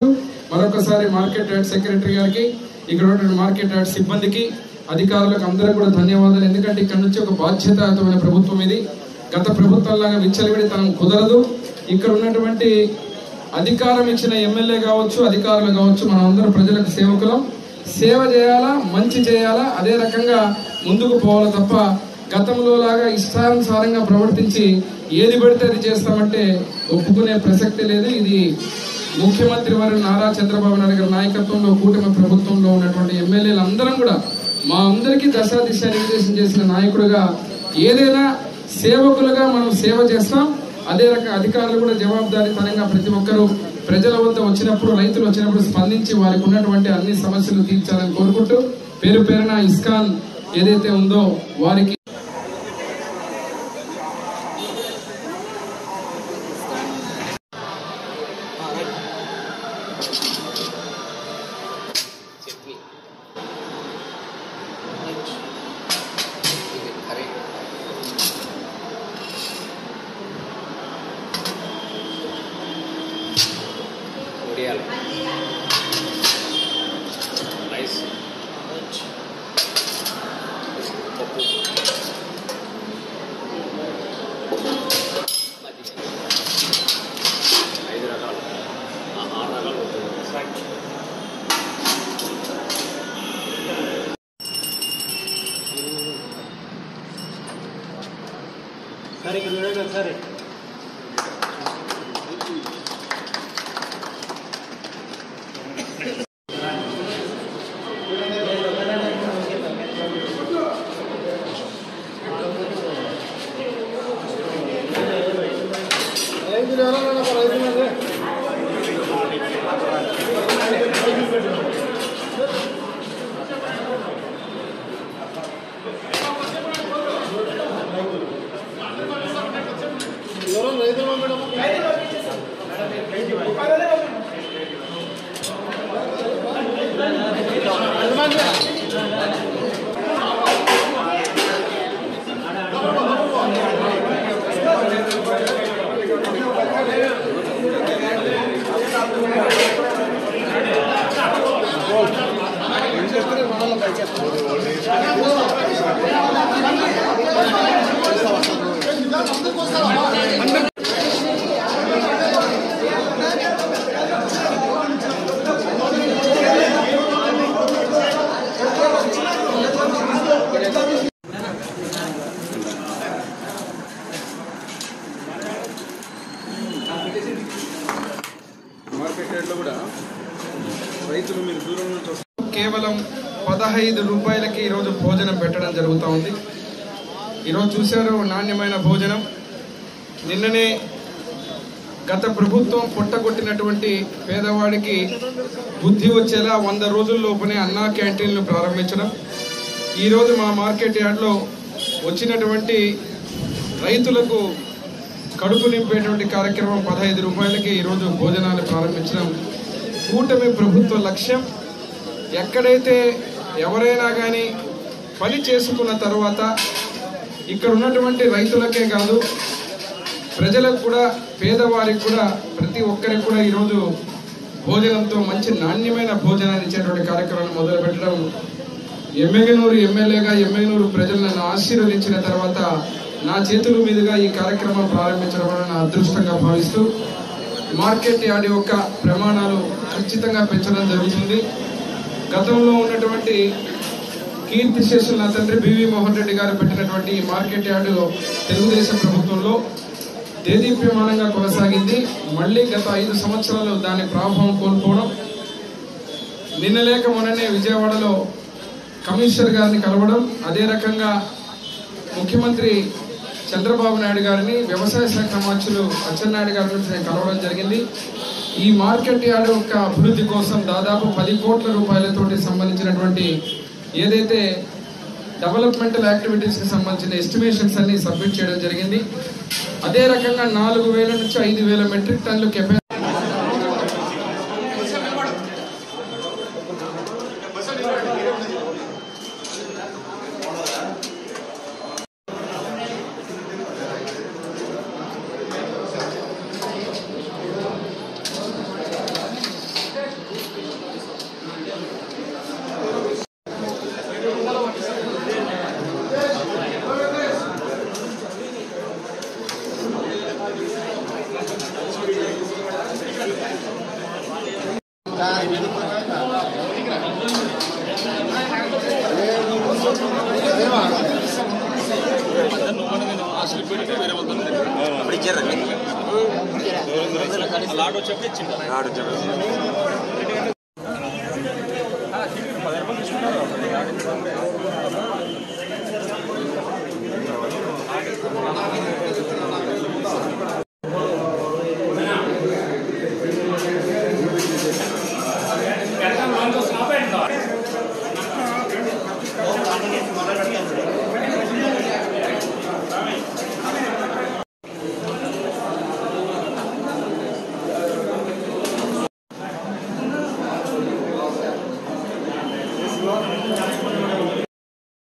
మరొకసారి market yard secretary గారికి, ఇక్కడ ఉన్నటువంటి మార్కెట్ యార్డ్ సిబ్బందికి, అధికారులకు అందరూ కూడా ధన్యవాదాలు. ఎందుకంటే ఇక్కడ నుంచి ఒక బాధ్యతాయుతమైన ప్రభుత్వం ఇది. గత ప్రభుత్వంలాగా విచ్చలవిడితనం కుదరదు. ఇక్కడ ఉన్నటువంటి అధికారం ఇచ్చిన ఎమ్మెల్యే కావచ్చు, అధికారులు కావచ్చు, మనం అందరం ప్రజలకు సేవకులం. సేవ చేయాలా, మంచి చేయాలా, అదే రకంగా ముందుకు పోవాలా తప్ప గతంలో లాగా ఇష్టానుసారంగా ప్రవర్తించి ఏది పడితే అది చేస్తామంటే ఒప్పుకునే ప్రసక్తి లేదు. ఇది ముఖ్యమంత్రి వారు నారా చంద్రబాబు నాయుడు గారి నాయకత్వంలో కూటమి ప్రభుత్వంలో ఉన్నటువంటి ఎమ్మెల్యేలు అందరం కూడా మా అందరికీ దశ దిశ నిర్దేశం చేసిన నాయకుడుగా, ఏదైనా సేవకులుగా మనం సేవ చేస్తాం. అదే రకంగా అధికారులు కూడా జవాబుదారీతనంగా ప్రతి ఒక్కరూ ప్రజల వద్ద వచ్చినప్పుడు, రైతులు వచ్చినప్పుడు స్పందించి వారికి ఉన్నటువంటి అన్ని సమస్యలు తీర్చాలని కోరుకుంటూ, పేరు పేరున ఇస్కాన్ ఏదైతే ఉందో వారికి సరే రైతులు మీరు దూరం నుంచి కేవలం 15 రూపాయలకి ఈరోజు భోజనం పెట్టడం జరుగుతూ ఉంది. ఈరోజు చూశారు నాణ్యమైన భోజనం. నిన్ననే గత ప్రభుత్వం పొట్టగొట్టినటువంటి పేదవాడికి బుద్ధి వచ్చేలా 100 రోజుల్లోపునే అన్నా క్యాంటీన్లు ప్రారంభించడం. ఈరోజు మా మార్కెట్ యార్డ్లో వచ్చినటువంటి రైతులకు కడుపు నింపేటువంటి కార్యక్రమం 15 రూపాయలకి ఈరోజు భోజనాలు ప్రారంభించడం కూటమి ప్రభుత్వ లక్ష్యం. ఎక్కడైతే ఎవరైనా కానీ పని చేసుకున్న తర్వాత ఇక్కడ ఉన్నటువంటి రైతులకే కాదు, ప్రజలకు కూడా, పేదవారికి కూడా, ప్రతి ఒక్కరికి కూడా ఈరోజు భోజనంతో మంచి నాణ్యమైన భోజనాన్ని ఇచ్చేటువంటి కార్యక్రమాన్ని మొదలుపెట్టడం ఎమ్మెగనూరు ఎమ్మెల్యేగా ఎమ్మెగనూరు ప్రజలు నన్ను ఆశీర్వదించిన తర్వాత నా చేతుల మీదుగా ఈ కార్యక్రమం ప్రారంభించడం నా అదృష్టంగా భావిస్తూ మార్కెట్ యార్డ్ యొక్క ప్రమాణాలు ఖచ్చితంగా పెంచడం జరుగుతుంది. గతంలో ఉన్నటువంటి కీర్తిశేషులు నా తండ్రి బివి మోహన్ రెడ్డి గారు పెట్టినటువంటి ఈ మార్కెట్ యార్డు తెలుగుదేశం ప్రభుత్వంలో దేదీప్యమానంగా కొనసాగింది. మళ్ళీ గత 5 సంవత్సరాలు దాని ప్రభావం కోల్పోవడం. నిన్న లేక మొన్ననే విజయవాడలో కమిషనర్ గారిని కలవడం, అదే రకంగా ముఖ్యమంత్రి చంద్రబాబు నాయుడు గారిని, వ్యవసాయ శాఖ మంత్రులు అచ్చెన్నాయుడు గారి నుంచి నేను కలవడం జరిగింది. ఈ మార్కెట్ యార్డ్ యొక్క అభివృద్ధి కోసం దాదాపు 10 కోట్ల రూపాయలతోటి సంబంధించినటువంటి ఏదైతే డెవలప్మెంటల్ యాక్టివిటీస్కి సంబంధించిన ఎస్టిమేషన్స్ అన్ని సబ్మిట్ చేయడం జరిగింది. అదే రకంగా 4000 నుంచి 5000 మెట్రిక్ టన్నులు కెపాసిటీ